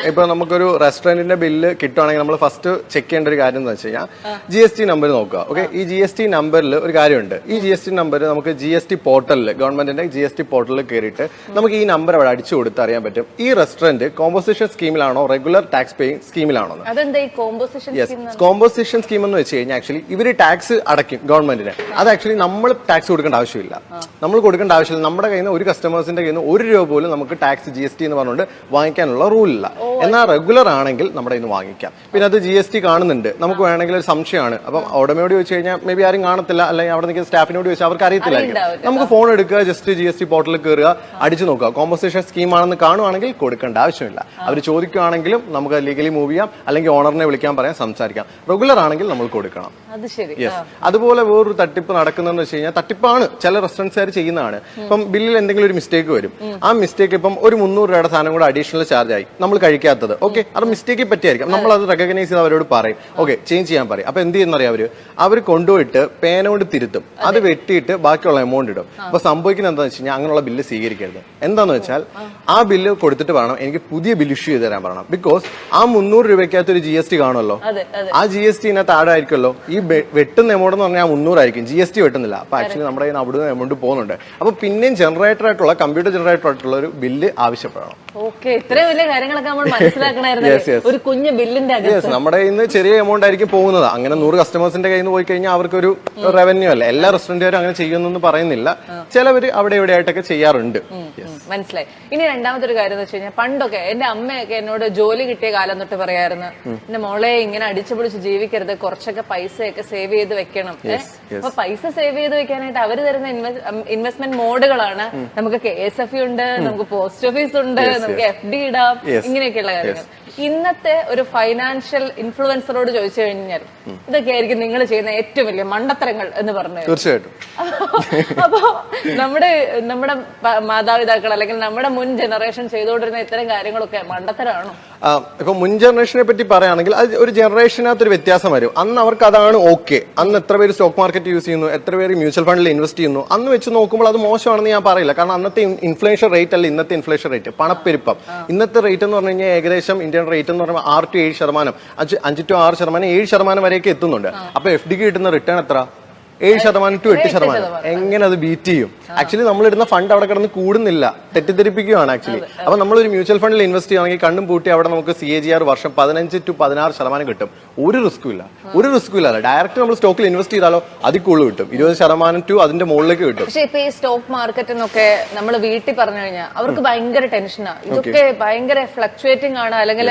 ഇപ്പൊ നമുക്കൊരു റെസ്റ്റോറന്റിന്റെ ബില്ല് കിട്ടുവാണെങ്കിൽ നമ്മൾ ഫസ്റ്റ് ചെക്ക് ചെയ്യേണ്ട ഒരു കാര്യം എന്ന് വെച്ച് കഴിഞ്ഞാൽ GST നമ്പർ നോക്കുക. ഓക്കെ, ഈ GST നമ്പറിൽ ഒരു കാര്യമുണ്ട്. ഈ GST നമ്പർ നമുക്ക് GST പോർട്ടലിൽ, ഗവൺമെന്റിന്റെ GST പോർട്ടലിൽ കയറിയിട്ട് നമുക്ക് ഈ നമ്പർ അവിടെ അടിച്ചു കൊടുത്ത് അറിയാൻ പറ്റും ഈ റെസ്റ്റോറന്റ് കോമ്പോസിഷൻ സ്കീമിലാണോ റെഗുലർ ടാക്സ് പേയിങ് സ്കീമിലാണോ. കോമ്പോസിഷൻ സ്കീം എന്ന് വെച്ച് കഴിഞ്ഞാൽ ആക്ച്വലി ഇവര് ടാക്സ് അടയ്ക്കും ഗവൺമെന്റിന്. അത് ആക്ച്വലി നമ്മൾ ടാക്സ് കൊടുക്കേണ്ട ആവശ്യമില്ല. നമ്മൾ കൊടുക്കേണ്ട ആവശ്യമില്ല. നമ്മുടെ കയ്യിൽ നിന്ന് ഒരു കസ്റ്റമേഴ്സിന്റെ കയ്യിൽ നിന്ന് ₹1 പോലും നമുക്ക് ടാക്സ് GST എന്ന് പറഞ്ഞുകൊണ്ട് വാങ്ങിക്കാനുള്ള റൂൾ ഇല്ല. എന്നാൽ റെഗുലർ ആണെങ്കിൽ നമ്മുടെ ഇന്ന് വാങ്ങിക്കാം. പിന്നെ അത് GST കാണുന്നുണ്ട്, നമുക്ക് വേണമെങ്കിൽ ഒരു സംശയമാണ്. അപ്പം ഉടമയോട് ചോദിച്ചു കഴിഞ്ഞാൽ മേ ബി ആരും കാണത്തില്ല, അല്ലെങ്കിൽ അവിടെ നിൽക്കുന്ന സ്റ്റാഫിനോട് ചോദിച്ചാൽ അവർക്ക് അറിയത്തില്ലായിരിക്കും. നമുക്ക് ഫോൺ എടുക്കുക, ജസ്റ്റ് GST പോർട്ടലിൽ കയറുക, അടിച്ചു നോക്കുക. കോമ്പോസിഷൻ സ്കീം ആണെന്ന് കാണുവാണെങ്കിൽ കൊടുക്കേണ്ട ആവശ്യമില്ല. അവർ ചോദിക്കുകയാണെങ്കിലും നമുക്ക് ലീഗലി മൂവ് ചെയ്യാം, അല്ലെങ്കിൽ ഓണറിനെ വിളിക്കാൻ പറയാൻ സംസാരിക്കാം. റെഗുലർ ആണെങ്കിൽ നമ്മൾ കൊടുക്കണം. യെസ്. അതുപോലെ വേറൊരു തട്ടിപ്പ് നടക്കുന്നതെന്ന് വെച്ച് കഴിഞ്ഞാൽ, തട്ടിപ്പാണ് ചില റെസ്റ്റോറൻറ്റ്സുകാർ ചെയ്യുന്നതാണ്. ഇപ്പം ബില്ലിൽ എന്തെങ്കിലും ഒരു മിസ്റ്റേക്ക് വരും. ആ മിസ്റ്റേക്ക് ഇപ്പം ഒരു ₹300 സാധനം കൂടെ അഡീഷണൽ ചാർജ് ആയി, നമ്മൾ കഴിക്കാത്തത്. ഓക്കെ, അത് മിസ്റ്റേക്ക് പറ്റിയായിരിക്കും. നമ്മൾ അത് റെക്കഗ്നൈസ് ചെയ്ത് അവരോട് പറയും, ഓക്കെ ചേഞ്ച് ചെയ്യാൻ പറയും. അപ്പൊ എന്ത് ചെയ്യുന്നറിയാം, അവർ കൊണ്ടുപോയിട്ട് പേന കൊണ്ട് തിരുത്തും, അത് വെട്ടിയിട്ട് ബാക്കിയുള്ള എമൗണ്ട് ഇടും. അപ്പൊ സംഭവിക്കുന്നത് എന്താണെന്ന് വെച്ച് കഴിഞ്ഞാൽ അങ്ങനെയുള്ള ബില്ല് സ്വീകരിക്കരുത്. എന്താന്ന് വെച്ചാൽ ആ ബില്ല് കൊടുത്തിട്ട് വേണം എനിക്ക് പുതിയ ബില്ല് ഇഷ്യൂ ചെയ്ത് തരാൻ പറയണം. ബിക്കോസ് ആ ₹300 ഒരു GST കാണുമല്ലോ, ആ GST താഴെ ആയിരിക്കുമല്ലോ. ഈ വെട്ടുന്ന എമൗണ്ട് എന്ന് പറഞ്ഞാൽ 300 ആയിരിക്കും, GST വെട്ടുന്നില്ല. അപ്പൊ ആക്ച്വലി നമ്മുടെ കയ്യിൽ നിന്ന് അവിടുന്ന് എമൗണ്ട് പോകുന്നുണ്ട്. അപ്പൊ പിന്നെയും ജനറേറ്റർ ആയിട്ടുള്ള കമ്പ്യൂട്ടർ ജനറേറ്റർ ആയിട്ടുള്ള ഒരു ബില്ല് ആവശ്യപ്പെടണം. ഇത്രയും വലിയ കാര്യങ്ങളൊക്കെ നമ്മൾ മനസ്സിലാക്കണമായിരുന്നു. ഒരു കുഞ്ഞു ബില്ലിന്റെ നമ്മുടെ കയ്യിൽ നിന്ന് ചെറിയ എമൗണ്ട് ആയിരിക്കും പോകുന്നത്. അങ്ങനെ 100 കസ്റ്റമേഴ്സിന്റെ കയ്യിൽ നിന്ന് പോയി കഴിഞ്ഞാൽ അവർക്കൊരു റവന്യൂ അല്ല. എല്ലാ റെസ്റ്റോറന്റുകാരും അങ്ങനെ ചെയ്യുന്നൊന്നും പറയുന്നില്ല, ചിലവര് അവിടെ ഇവിടെ ആയിട്ടൊക്കെ ചെയ്യാറുണ്ട്. മനസ്സിലായി. ഇനി രണ്ടാമത്തെ ഒരു കാര്യം എന്ന് വെച്ച് കഴിഞ്ഞാൽ, പണ്ടൊക്കെ എന്റെ അമ്മയൊക്കെ എന്നോട് ജോലി കിട്ടിയ കാലം തൊട്ട് പറയായിരുന്നു, എന്റെ മോളെ ഇങ്ങനെ അടിച്ചു പൊളിച്ച് ജീവിക്കരുത്, കുറച്ചൊക്കെ പൈസയൊക്കെ സേവ് ചെയ്ത് വെക്കണം. അപ്പൊ പൈസ സേവ് ചെയ്ത് വെക്കാനായിട്ട് അവര് തരുന്ന ഇൻവെസ്റ്റ്മെന്റ് മോഡുകളാണ്. നമുക്ക് KSF ഉണ്ട്, നമുക്ക് പോസ്റ്റ് ഓഫീസ് ഉണ്ട്, നമുക്ക് FD ഇടാം, ഇങ്ങനെയൊക്കെയുള്ള കാര്യങ്ങൾ. ഇന്നത്തെ ഒരു ഫൈനാൻഷ്യൽ ഇൻഫ്ലുവൻസറോട് ചോദിച്ചു കഴിഞ്ഞാൽ ഇതൊക്കെ ആയിരിക്കും നിങ്ങൾ ചെയ്യുന്ന ഏറ്റവും വലിയ മണ്ടത്തരങ്ങൾ എന്ന് പറഞ്ഞു. തീർച്ചയായിട്ടും. അപ്പോ നമ്മുടെ മാതാപിതാക്കൾ അല്ലെങ്കിൽ നമ്മുടെ മുൻ ജനറേഷൻ ചെയ്തുകൊണ്ടിരുന്ന ഇത്തരം കാര്യങ്ങളൊക്കെ മണ്ടത്തരമാണോ? ഇപ്പൊ മുൻ ജനറേഷനെ പറ്റി പറയുകയാണെങ്കിൽ അത് ഒരു ജനറേഷനകത്ത് ഒരു വ്യത്യാസം വരും. അന്ന് അവർക്ക് അതാണ് ഓക്കെ. അന്ന് എത്ര പേര് സ്റ്റോക്ക് മാർക്കറ്റ് യൂസ് ചെയ്യുന്നു, എത്ര പേര് മ്യൂച്വൽ ഫണ്ടിൽ ഇൻവെസ്റ്റ് ചെയ്യുന്നു, അന്ന് വെച്ച് നോക്കുമ്പോൾ അത് മോശമാണെന്ന് ഞാൻ പറയില്ല. കാരണം അന്നത്തെ ഇൻഫ്ലേഷൻ റേറ്റ് അല്ല ഇന്നത്തെ ഇൻഫ്ലേഷൻ റേറ്റ്, പണപ്പെരുപ്പം. ഇന്നത്തെ റേറ്റ് എന്ന് പറഞ്ഞു കഴിഞ്ഞാൽ ഏകദേശം ഇന്ത്യൻ റേറ്റ് എന്ന് പറയുമ്പോൾ 6 to 7%, 5 to 6%, 7% വരെയൊക്കെ എത്തുന്നുണ്ട്. അപ്പൊ FD കിട്ടുന്ന റിട്ടേൺ എത്ര? 7% to 8%. എങ്ങനെ അത് ബീറ്റ് ചെയ്യും? ആക്ച്വലി നമ്മൾ ഇടുന്ന ഫണ്ട് അവിടെ കിടന്ന് കൂടുന്നില്ല, തെറ്റിദ്ധരിപ്പിക്കുകയാണ് ആക്ച്വലി. അപ്പൊ നമ്മളൊരു മ്യൂച്വൽ ഫണ്ടിൽ ഇൻവെസ്റ്റ് ചെയ്യുകയാണെങ്കിൽ കണ്ണും പൂട്ടി അവിടെ നമുക്ക് CAGR വർഷം 15 to 16% കിട്ടും. ഒരു റിസ്കും ഇല്ല. ഡയറക്റ്റ് നമ്മൾ സ്റ്റോക്കിൽ ഇൻവെസ്റ്റ് ചെയ്താലോ അതിൽ കൂടുതൽ കിട്ടും, 20% to അതിന്റെ മുകളിലേക്ക് കിട്ടും. പക്ഷേ ഇപ്പൊ ഈ സ്റ്റോക്ക് മാർക്കറ്റ് എന്നൊക്കെ നമ്മൾ വീട്ടിൽ പറഞ്ഞു കഴിഞ്ഞാൽ അവർക്ക് ഭയങ്കര ടെൻഷനാണ്. ഇതൊക്കെ ഭയങ്കര ഫ്ലക്ച്വേറ്റിംഗ് ആണ്, അല്ലെങ്കിൽ